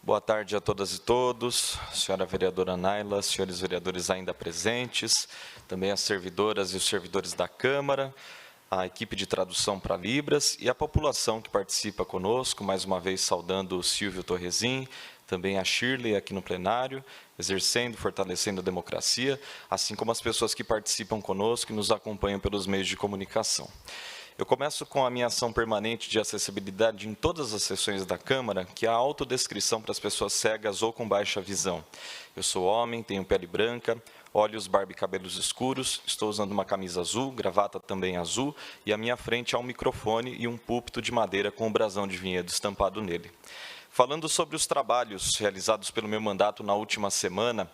Boa tarde a todas e todos, senhora vereadora Naila, senhores vereadores ainda presentes, também as servidoras e os servidores da Câmara, a equipe de tradução para Libras e a população que participa conosco, mais uma vez saudando o Silvio Torresim, também a Shirley aqui no plenário, exercendo, fortalecendo a democracia, assim como as pessoas que participam conosco e nos acompanham pelos meios de comunicação. Eu começo com a minha ação permanente de acessibilidade em todas as sessões da Câmara, que é a autodescrição para as pessoas cegas ou com baixa visão. Eu sou homem, tenho pele branca, olhos, barba e cabelos escuros, estou usando uma camisa azul, gravata também azul, e à minha frente há um microfone e um púlpito de madeira com um brasão de vinhedo estampado nele. Falando sobre os trabalhos realizados pelo meu mandato na última semana,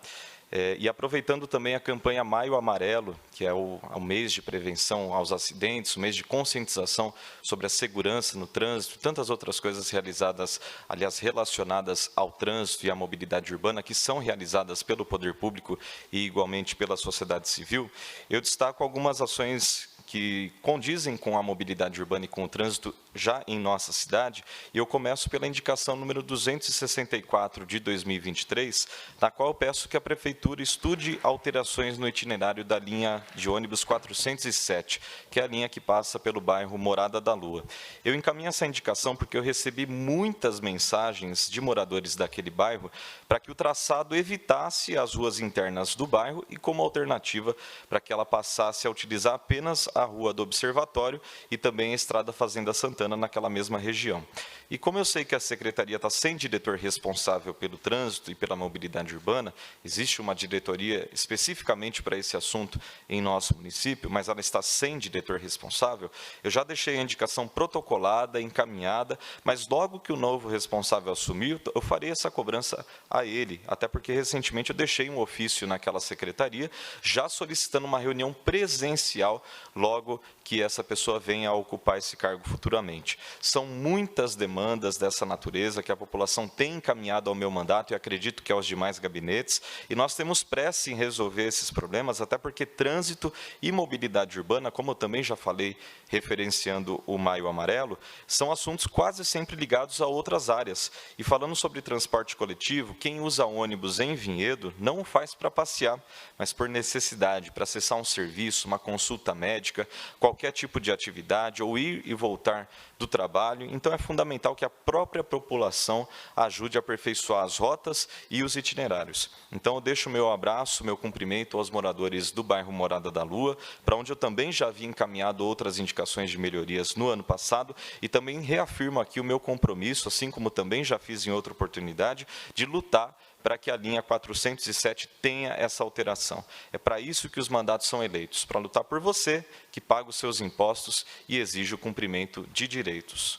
e aproveitando também a campanha Maio Amarelo, que é o mês de prevenção aos acidentes, o mês de conscientização sobre a segurança no trânsito, tantas outras coisas realizadas, aliás, relacionadas ao trânsito e à mobilidade urbana, que são realizadas pelo poder público e igualmente pela sociedade civil, eu destaco algumas ações que condizem com a mobilidade urbana e com o trânsito já em nossa cidade, e eu começo pela indicação número 264 de 2023, na qual eu peço que a Prefeitura estude alterações no itinerário da linha de ônibus 407, que é a linha que passa pelo bairro Morada da Lua. Eu encaminho essa indicação porque eu recebi muitas mensagens de moradores daquele bairro para que o traçado evitasse as ruas internas do bairro e como alternativa para que ela passasse a utilizar apenas a Rua do Observatório e também a Estrada Fazenda Santana naquela mesma região. E como eu sei que a Secretaria está sem diretor responsável pelo trânsito e pela mobilidade urbana, existe uma diretoria especificamente para esse assunto em nosso município, mas ela está sem diretor responsável, eu já deixei a indicação protocolada, encaminhada, mas logo que o novo responsável assumiu, eu farei essa cobrança a ele, até porque recentemente eu deixei um ofício naquela secretaria, já solicitando uma reunião presencial logo que essa pessoa venha a ocupar esse cargo futuramente. São muitas demandas dessa natureza que a população tem encaminhado ao meu mandato e acredito que aos demais gabinetes, e nós temos pressa em resolver esses problemas, até porque trânsito e mobilidade urbana, como eu também já falei, referenciando o Maio Amarelo, são assuntos quase sempre ligados a outras áreas. E falando sobre transporte coletivo, quem usa ônibus em Vinhedo não o faz para passear, mas por necessidade, para acessar um serviço, uma consulta médica, qualquer tipo de atividade, ou ir e voltar do trabalho. Então, é fundamental que a própria população ajude a aperfeiçoar as rotas e os itinerários. Então, eu deixo o meu abraço, meu cumprimento aos moradores do bairro Morada da Lua, para onde eu também já havia encaminhado outras indicações de melhorias no ano passado, e também reafirmo aqui o meu compromisso, assim como também já fiz em outra oportunidade, de lutar para que a linha 407 tenha essa alteração. É para isso que os mandatos são eleitos, para lutar por você, que paga os seus impostos e exige o cumprimento de direitos.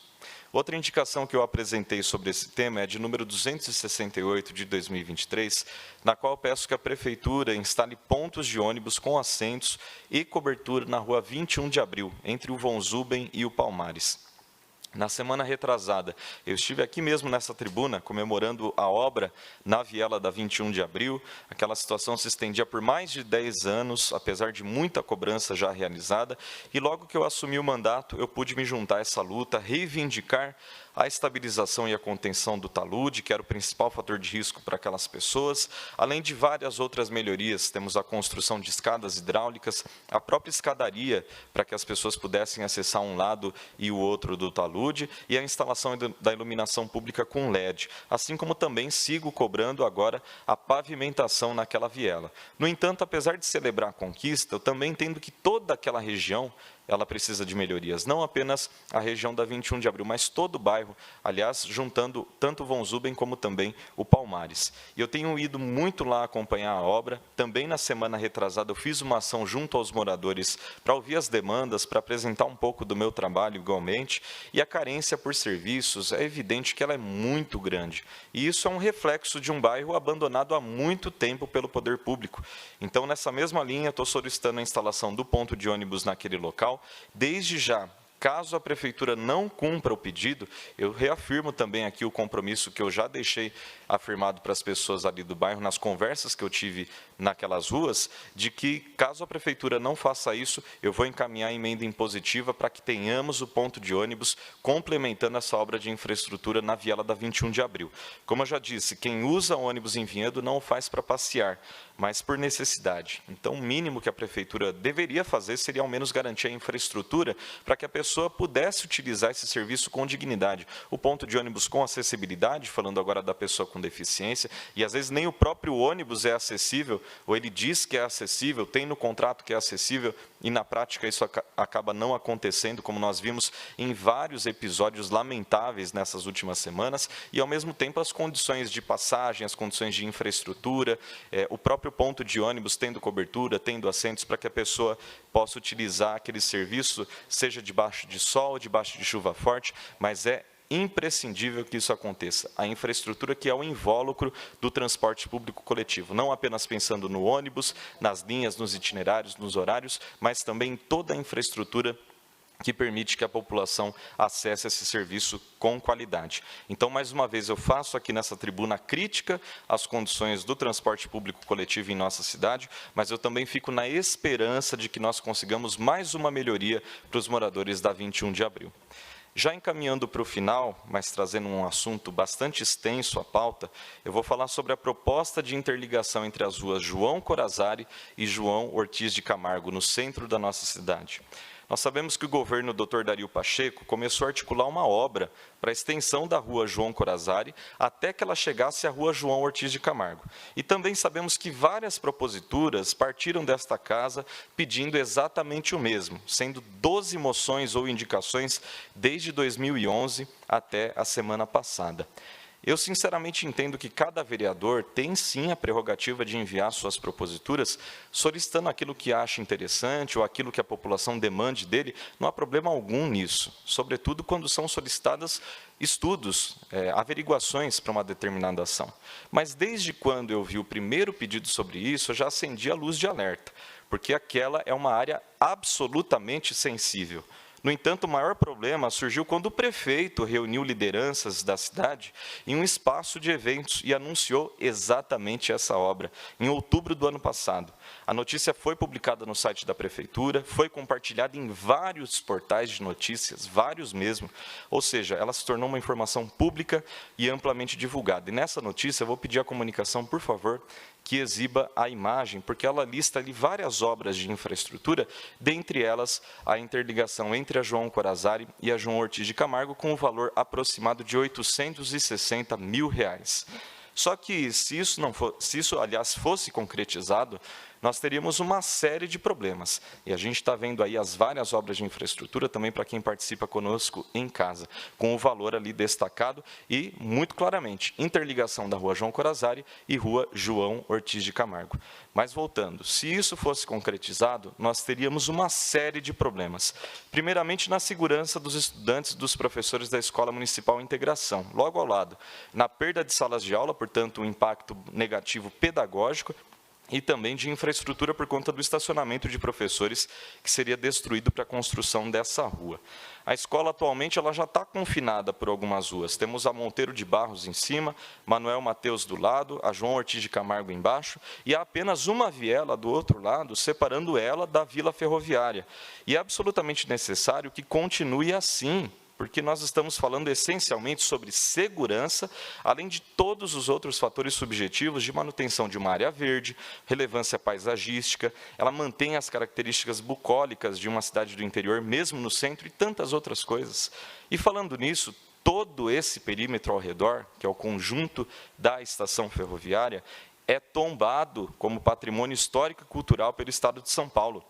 Outra indicação que eu apresentei sobre esse tema é a de número 268 de 2023, na qual eu peço que a Prefeitura instale pontos de ônibus com assentos e cobertura na rua 21 de abril, entre o Von Zuben e o Palmares. Na semana retrasada, eu estive aqui mesmo nessa tribuna, comemorando a obra na viela da 21 de abril. Aquela situação se estendia por mais de 10 anos, apesar de muita cobrança já realizada, e logo que eu assumi o mandato, eu pude me juntar a essa luta, reivindicar a estabilização e a contenção do talude, que era o principal fator de risco para aquelas pessoas, além de várias outras melhorias. Temos a construção de escadas hidráulicas, a própria escadaria para que as pessoas pudessem acessar um lado e o outro do talude, e a instalação da iluminação pública com LED, assim como também sigo cobrando agora a pavimentação naquela viela. No entanto, apesar de celebrar a conquista, eu também entendo que toda aquela região ela precisa de melhorias, não apenas a região da 21 de abril, mas todo o bairro, aliás, juntando tanto o Von Zuben como também o Palmares. E eu tenho ido muito lá acompanhar a obra, também na semana retrasada eu fiz uma ação junto aos moradores para ouvir as demandas, para apresentar um pouco do meu trabalho igualmente, e a carência por serviços é evidente que ela é muito grande. E isso é um reflexo de um bairro abandonado há muito tempo pelo poder público. Então, nessa mesma linha, estou solicitando a instalação do ponto de ônibus naquele local, desde já Caso a prefeitura não cumpra o pedido, eu reafirmo também aqui o compromisso que eu já deixei afirmado para as pessoas ali do bairro, nas conversas que eu tive naquelas ruas, de que, caso a prefeitura não faça isso, eu vou encaminhar a emenda impositiva para que tenhamos o ponto de ônibus complementando essa obra de infraestrutura na viela da 21 de abril. Como eu já disse, quem usa ônibus em Vinhedo não o faz para passear, mas por necessidade. Então, o mínimo que a prefeitura deveria fazer seria, ao menos, garantir a infraestrutura para que a pessoa pudesse utilizar esse serviço com dignidade. O ponto de ônibus com acessibilidade, falando agora da pessoa com deficiência, e às vezes nem o próprio ônibus é acessível, ou ele diz que é acessível, tem no contrato que é acessível, e na prática isso acaba não acontecendo, como nós vimos em vários episódios lamentáveis nessas últimas semanas, e ao mesmo tempo as condições de passagem, as condições de infraestrutura, o próprio ponto de ônibus tendo cobertura, tendo assentos para que a pessoa possa utilizar aquele serviço, seja debaixo de sol, debaixo de chuva forte, mas é imprescindível que isso aconteça. A infraestrutura que é o invólucro do transporte público coletivo, não apenas pensando no ônibus, nas linhas, nos itinerários, nos horários, mas também em toda a infraestrutura que permite que a população acesse esse serviço com qualidade. Então, mais uma vez, eu faço aqui nessa tribuna crítica às condições do transporte público coletivo em nossa cidade, mas eu também fico na esperança de que nós consigamos mais uma melhoria para os moradores da 21 de abril. Já encaminhando para o final, mas trazendo um assunto bastante extenso à pauta, eu vou falar sobre a proposta de interligação entre as ruas João Corazari e João Ortiz de Camargo, no centro da nossa cidade. Nós sabemos que o governo Dr. Dario Pacheco começou a articular uma obra para a extensão da rua João Corazari até que ela chegasse à rua João Ortiz de Camargo. E também sabemos que várias proposituras partiram desta casa pedindo exatamente o mesmo, sendo 12 moções ou indicações desde 2011 até a semana passada. Eu, sinceramente, entendo que cada vereador tem, sim, a prerrogativa de enviar suas proposituras, solicitando aquilo que acha interessante ou aquilo que a população demande dele. Não há problema algum nisso, sobretudo quando são solicitadas estudos, averiguações para uma determinada ação. Mas, desde quando eu vi o primeiro pedido sobre isso, eu já acendi a luz de alerta, porque aquela é uma área absolutamente sensível. No entanto, o maior problema surgiu quando o prefeito reuniu lideranças da cidade em um espaço de eventos e anunciou exatamente essa obra, em outubro do ano passado. A notícia foi publicada no site da prefeitura, foi compartilhada em vários portais de notícias, vários mesmo, ou seja, ela se tornou uma informação pública e amplamente divulgada. E nessa notícia, eu vou pedir à comunicação, por favor, que exiba a imagem, porque ela lista ali várias obras de infraestrutura, dentre elas a interligação entre a João Corazari e a João Ortiz de Camargo, com um valor aproximado de R$ 860 mil. Só que, se isso, aliás, fosse concretizado, nós teríamos uma série de problemas. E a gente está vendo aí as várias obras de infraestrutura, também para quem participa conosco em casa, com o valor ali destacado e, muito claramente, interligação da Rua João Corazari e Rua João Ortiz de Camargo. Mas, voltando, se isso fosse concretizado, nós teríamos uma série de problemas. Primeiramente, na segurança dos estudantes e dos professores da Escola Municipal Integração, logo ao lado, na perda de salas de aula, portanto, um impacto negativo pedagógico, e também de infraestrutura por conta do estacionamento de professores que seria destruído para a construção dessa rua. A escola atualmente ela já está confinada por algumas ruas. Temos a Monteiro de Barros em cima, Manuel Mateus do lado, a João Ortiz de Camargo embaixo, e há apenas uma viela do outro lado, separando ela da Vila Ferroviária. E é absolutamente necessário que continue assim, porque nós estamos falando essencialmente sobre segurança, além de todos os outros fatores subjetivos de manutenção de uma área verde, relevância paisagística, ela mantém as características bucólicas de uma cidade do interior, mesmo no centro, e tantas outras coisas. E falando nisso, todo esse perímetro ao redor, que é o conjunto da estação ferroviária, é tombado como patrimônio histórico e cultural pelo Estado de São Paulo.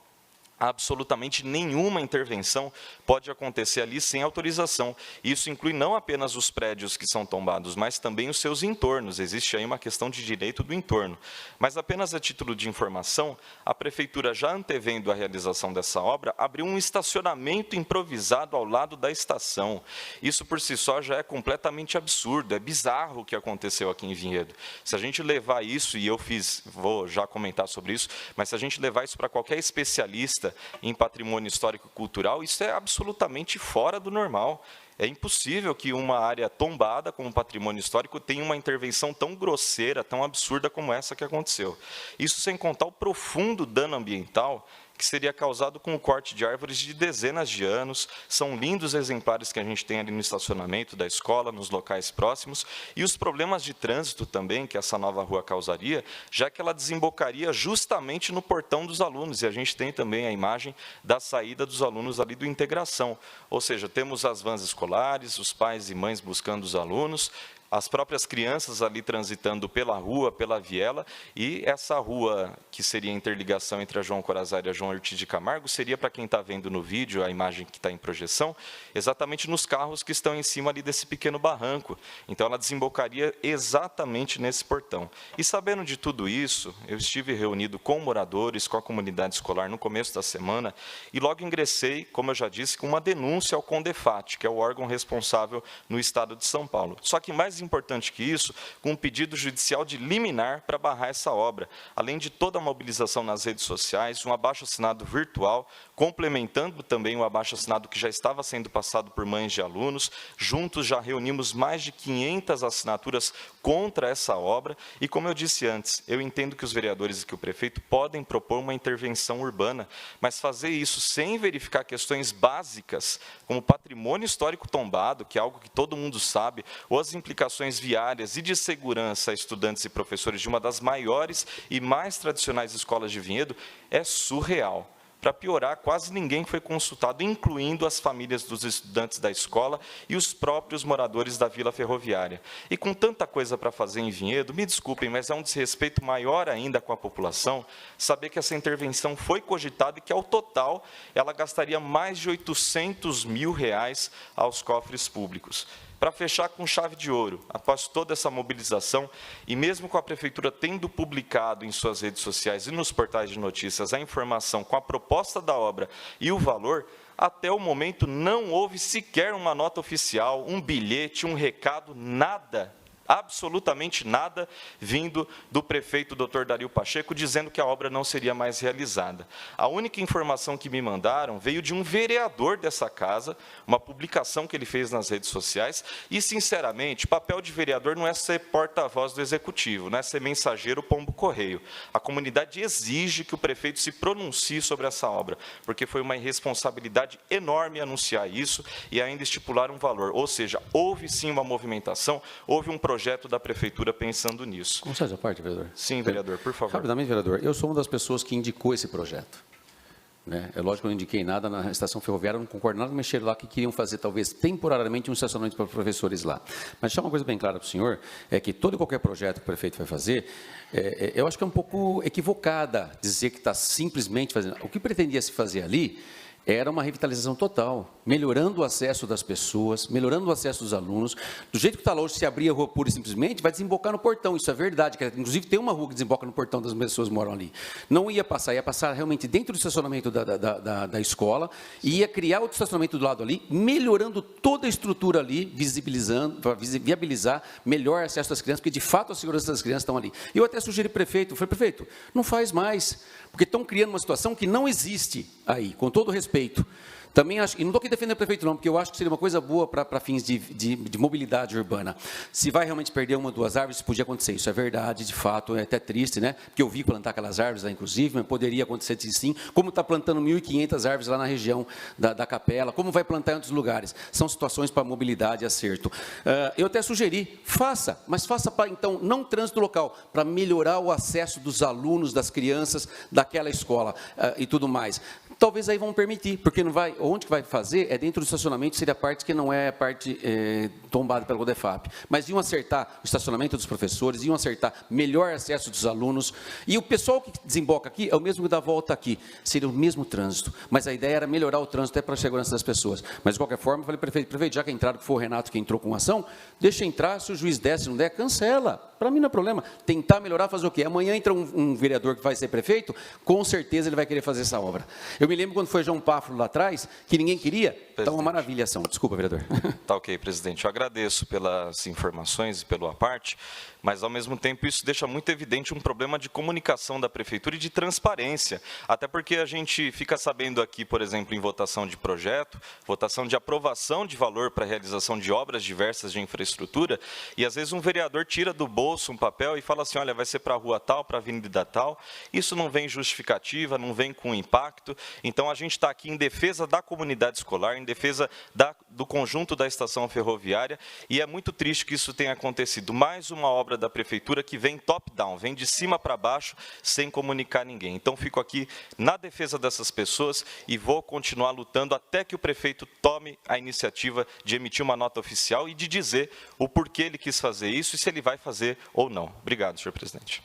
Absolutamente nenhuma intervenção pode acontecer ali sem autorização. Isso inclui não apenas os prédios que são tombados, mas também os seus entornos. Existe aí uma questão de direito do entorno. Mas apenas a título de informação, a Prefeitura, já antevendo a realização dessa obra, abriu um estacionamento improvisado ao lado da estação. Isso por si só já é completamente absurdo, é bizarro o que aconteceu aqui em Vinhedo. Se a gente levar isso, e vou já comentar sobre isso, mas se a gente levar isso para qualquer especialista invista em patrimônio histórico e cultural, isso é absolutamente fora do normal. É impossível que uma área tombada como patrimônio histórico tenha uma intervenção tão grosseira, tão absurda como essa que aconteceu. Isso sem contar o profundo dano ambiental que seria causado com o corte de árvores de dezenas de anos. São lindos exemplares que a gente tem ali no estacionamento da escola, nos locais próximos, e os problemas de trânsito também que essa nova rua causaria, já que ela desembocaria justamente no portão dos alunos, e a gente tem também a imagem da saída dos alunos ali do Integração. Ou seja, temos as vans escolares, os pais e mães buscando os alunos, as próprias crianças ali transitando pela rua, pela viela, e essa rua, que seria a interligação entre a João Corazzato e a João Ortiz de Camargo, seria, para quem está vendo no vídeo, a imagem que está em projeção, exatamente nos carros que estão em cima ali desse pequeno barranco. Então, ela desembocaria exatamente nesse portão. E sabendo de tudo isso, eu estive reunido com moradores, com a comunidade escolar no começo da semana, e logo ingressei, como eu já disse, com uma denúncia ao CONDEFAT, que é o órgão responsável no estado de São Paulo. Só que mais importante que isso, com um pedido judicial de liminar para barrar essa obra, além de toda a mobilização nas redes sociais, um abaixo-assinado virtual, complementando também o abaixo-assinado que já estava sendo passado por mães de alunos. Juntos já reunimos mais de 500 assinaturas contra essa obra, e como eu disse antes, eu entendo que os vereadores e que o prefeito podem propor uma intervenção urbana, mas fazer isso sem verificar questões básicas, como patrimônio histórico tombado, que é algo que todo mundo sabe, ou as implicações viárias e de segurança a estudantes e professores de uma das maiores e mais tradicionais escolas de Vinhedo, é surreal. Para piorar, quase ninguém foi consultado, incluindo as famílias dos estudantes da escola e os próprios moradores da Vila Ferroviária. E com tanta coisa para fazer em Vinhedo, me desculpem, mas é um desrespeito maior ainda com a população saber que essa intervenção foi cogitada e que, ao total, ela gastaria mais de R$800 mil aos cofres públicos. Para fechar com chave de ouro, após toda essa mobilização, e mesmo com a Prefeitura tendo publicado em suas redes sociais e nos portais de notícias a informação com a proposta da obra e o valor, até o momento não houve sequer uma nota oficial, um bilhete, um recado, nada, absolutamente nada, vindo do prefeito Dr. Dario Pacheco, dizendo que a obra não seria mais realizada. A única informação que me mandaram veio de um vereador dessa casa, uma publicação que ele fez nas redes sociais, e, sinceramente, o papel de vereador não é ser porta-voz do executivo, não é ser mensageiro pombo-correio. A comunidade exige que o prefeito se pronuncie sobre essa obra, porque foi uma irresponsabilidade enorme anunciar isso e ainda estipular um valor. Ou seja, houve sim uma movimentação, houve um projeto da Prefeitura pensando nisso. Como sai a parte, vereador? Sim, vereador, por favor. Rapidamente, vereador, eu sou uma das pessoas que indicou esse projeto. Né? É lógico que eu não indiquei nada na estação ferroviária, não concordo nada com mexer lá, que queriam fazer, talvez, temporariamente, um estacionamento para professores lá. Mas deixar uma coisa bem clara para o senhor, é que todo e qualquer projeto que o prefeito vai fazer, eu acho que é um pouco equivocada dizer que está simplesmente fazendo. O que pretendia se fazer ali era uma revitalização total, melhorando o acesso das pessoas, melhorando o acesso dos alunos. Do jeito que está lá hoje, se abrir a rua pura e simplesmente, vai desembocar no portão, isso é verdade. Inclusive, tem uma rua que desemboca no portão das pessoas que moram ali. Não ia passar realmente dentro do estacionamento da escola, e ia criar outro estacionamento do lado ali, melhorando toda a estrutura ali, visibilizando, para viabilizar melhor acesso das crianças, porque, de fato, a segurança das crianças estão ali. Eu até sugeri prefeito, eu falei, prefeito, não faz mais, porque estão criando uma situação que não existe aí, com todo o respeito. Também acho, e não estou aqui defendendo o prefeito não, porque eu acho que seria uma coisa boa para fins de mobilidade urbana. Se vai realmente perder uma ou duas árvores, isso podia acontecer, isso é verdade, de fato, é até triste, né? Porque eu vi plantar aquelas árvores lá, inclusive, mas poderia acontecer sim, como está plantando 1.500 árvores lá na região da Capela, como vai plantar em outros lugares. São situações para mobilidade e acerto. Eu até sugeri, faça, mas faça para, então, não trânsito local, para melhorar o acesso dos alunos, das crianças, daquela escola e tudo mais. Talvez aí vão permitir, porque não vai, onde que vai fazer é dentro do estacionamento, seria a parte que não é a parte tombada pelo CONDEFAP. Mas iam acertar o estacionamento dos professores, iam acertar melhor acesso dos alunos, e o pessoal que desemboca aqui é o mesmo que dá volta aqui, seria o mesmo trânsito, mas a ideia era melhorar o trânsito até para a segurança das pessoas. Mas, de qualquer forma, eu falei, prefeito, já que entraram, que foi o Renato que entrou com a ação, deixa entrar, se o juiz der, se não der, cancela. Para mim não é problema. Tentar melhorar, fazer o quê? Amanhã entra um vereador que vai ser prefeito, com certeza ele vai querer fazer essa obra. Eu me lembro quando foi João Páfaro lá atrás, que ninguém queria. Está uma maravilha a ação. Desculpa, vereador. Tá ok, presidente. Eu agradeço pelas informações e pela parte, mas, ao mesmo tempo, isso deixa muito evidente um problema de comunicação da prefeitura e de transparência. Até porque a gente fica sabendo aqui, por exemplo, em votação de projeto, votação de aprovação de valor para a realização de obras diversas de infraestrutura, e, às vezes, um vereador tira do bolso um papel e fala assim, olha, vai ser para a rua tal, para a avenida tal. Isso não vem justificativa, não vem com impacto. Então, a gente está aqui em defesa da comunidade escolar, em defesa do conjunto da estação ferroviária, e é muito triste que isso tenha acontecido. Mais uma obra da prefeitura que vem top-down, vem de cima para baixo, sem comunicar ninguém. Então, fico aqui na defesa dessas pessoas e vou continuar lutando até que o prefeito tome a iniciativa de emitir uma nota oficial e de dizer o porquê ele quis fazer isso e se ele vai fazer ou não. Obrigado, senhor presidente.